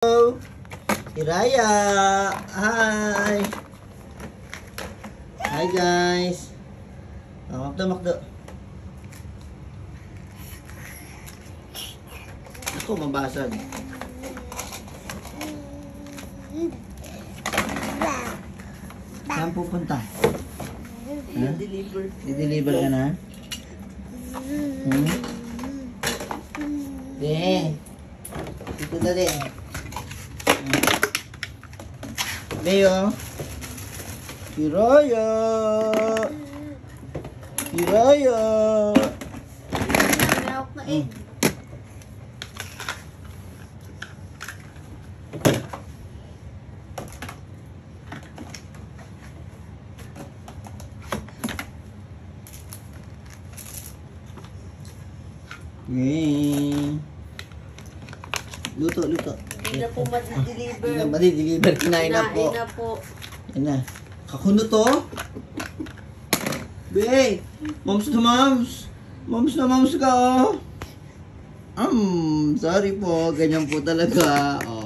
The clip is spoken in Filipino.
Si Raya. Hi. Hi guys. Makdo. Ako mabasag. Saan pupunta? I-deliver. I-deliver ka na? Dito dali. Leo. Hiraya. Nalawak na eh. Luto. Hindi na po madi-deliver. Hindi na madi-deliver. Kinain na po. Kinain na po. Yan na. Kakuno to? Be! Moms na moms! Moms na moms ka oh! Sorry po. Ganyan po talaga. Oh.